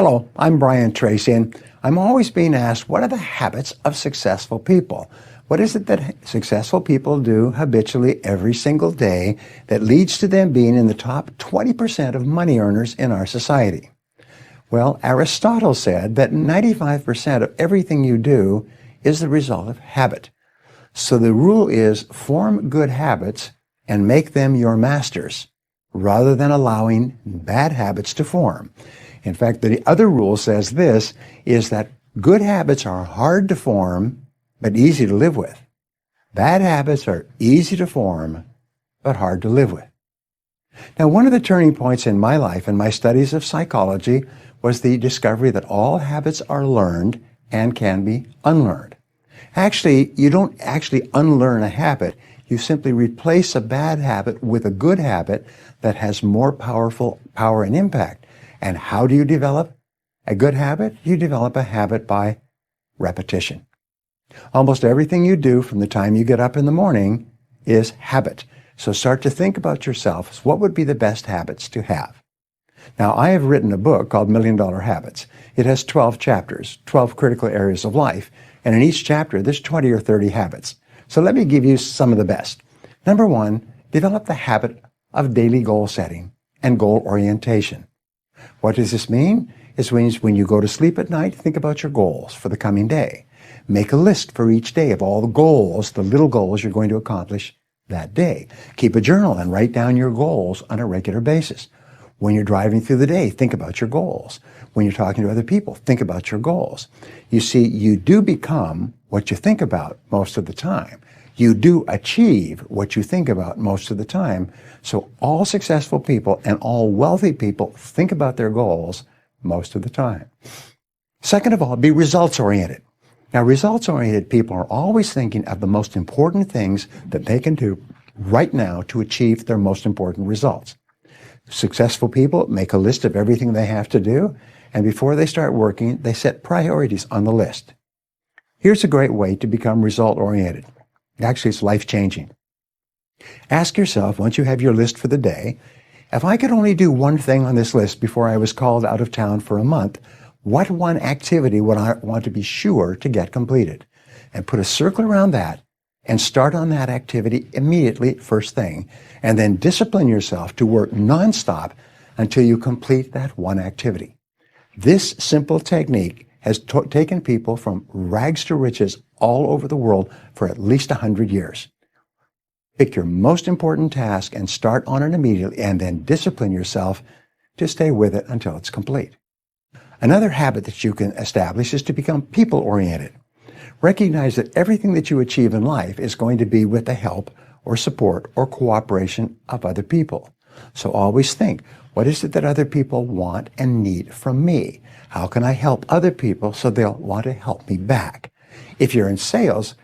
Hello, I'm Brian Tracy, and I'm always being asked, what are the habits of successful people? What is it that successful people do habitually every single day that leads to them being in the top 20% of money earners in our society? Well, Aristotle said that 95% of everything you do is the result of habit. So the rule is form good habits and make them your masters, rather than allowing bad habits to form. In fact, the other rule says this, is that good habits are hard to form, but easy to live with. Bad habits are easy to form, but hard to live with. Now, one of the turning points in my life and my studies of psychology was the discovery that all habits are learned and can be unlearned. Actually, you don't actually unlearn a habit. You simply replace a bad habit with a good habit that has more power and impact. And how do you develop a good habit? You develop a habit by repetition. Almost everything you do from the time you get up in the morning is habit. So start to think about yourself. What would be the best habits to have? Now, I have written a book called $1 Million Habits. It has 12 chapters, 12 critical areas of life. And in each chapter, there's 20 or 30 habits. So let me give you some of the best. Number one, develop the habit of daily goal setting and goal orientation. What does this mean? It means when you go to sleep at night, think about your goals for the coming day. Make a list for each day of all the goals, the little goals you're going to accomplish that day. Keep a journal and write down your goals on a regular basis. When you're driving through the day, think about your goals. When you're talking to other people, think about your goals. You see, you do become what you think about most of the time. You do achieve what you think about most of the time. So all successful people and all wealthy people think about their goals most of the time. Second of all, be results-oriented. Now, results-oriented people are always thinking of the most important things that they can do right now to achieve their most important results. Successful people make a list of everything they have to do, and before they start working, they set priorities on the list. Here's a great way to become result-oriented. Actually, it's life-changing. Ask yourself, once you have your list for the day, if I could only do one thing on this list before I was called out of town for a month, what one activity would I want to be sure to get completed? And put a circle around that and start on that activity immediately, first thing, and then discipline yourself to work nonstop until you complete that one activity. This simple technique has taken people from rags to riches all over the world for at least 100 years. Pick your most important task and start on it immediately, and then discipline yourself to stay with it until it's complete. Another habit that you can establish is to become people-oriented. Recognize that everything that you achieve in life is going to be with the help or support or cooperation of other people. So always think, what is it that other people want and need from me? How can I help other people so they'll want to help me back? If you're in sales,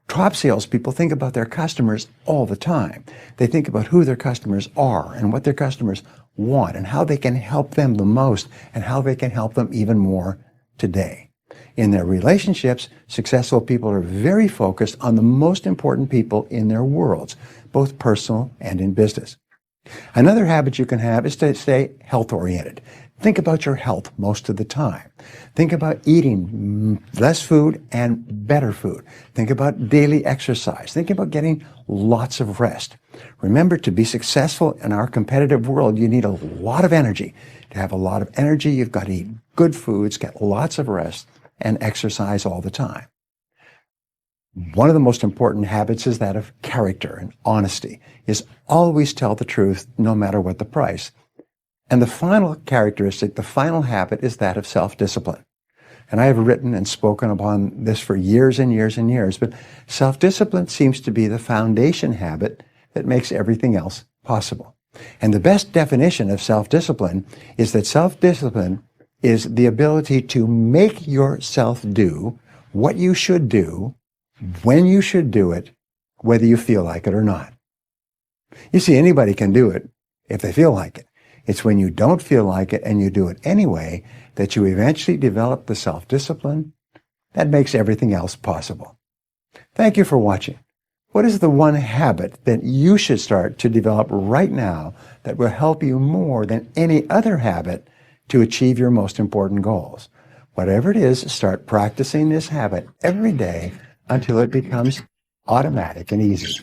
top salespeople think about their customers all the time. They think about who their customers are and what their customers want and how they can help them the most and how they can help them even more today. In their relationships, successful people are very focused on the most important people in their worlds, both personal and in business. Another habit you can have is to stay health-oriented. Think about your health most of the time. Think about eating less food and better food. Think about daily exercise. Think about getting lots of rest. Remember, to be successful in our competitive world, you need a lot of energy. To have a lot of energy, you've got to eat good foods, get lots of rest, and exercise all the time. One of the most important habits is that of character and honesty, is always tell the truth no matter what the price. And the final characteristic, the final habit, is that of self-discipline. And I have written and spoken upon this for years and years and years, but self-discipline seems to be the foundation habit that makes everything else possible. And the best definition of self-discipline is that self-discipline is the ability to make yourself do what you should do, when you should do it, whether you feel like it or not. You see, anybody can do it if they feel like it. It's when you don't feel like it and you do it anyway that you eventually develop the self-discipline that makes everything else possible. Thank you for watching. What is the one habit that you should start to develop right now that will help you more than any other habit to achieve your most important goals. Whatever it is, start practicing this habit every day until it becomes automatic and easy.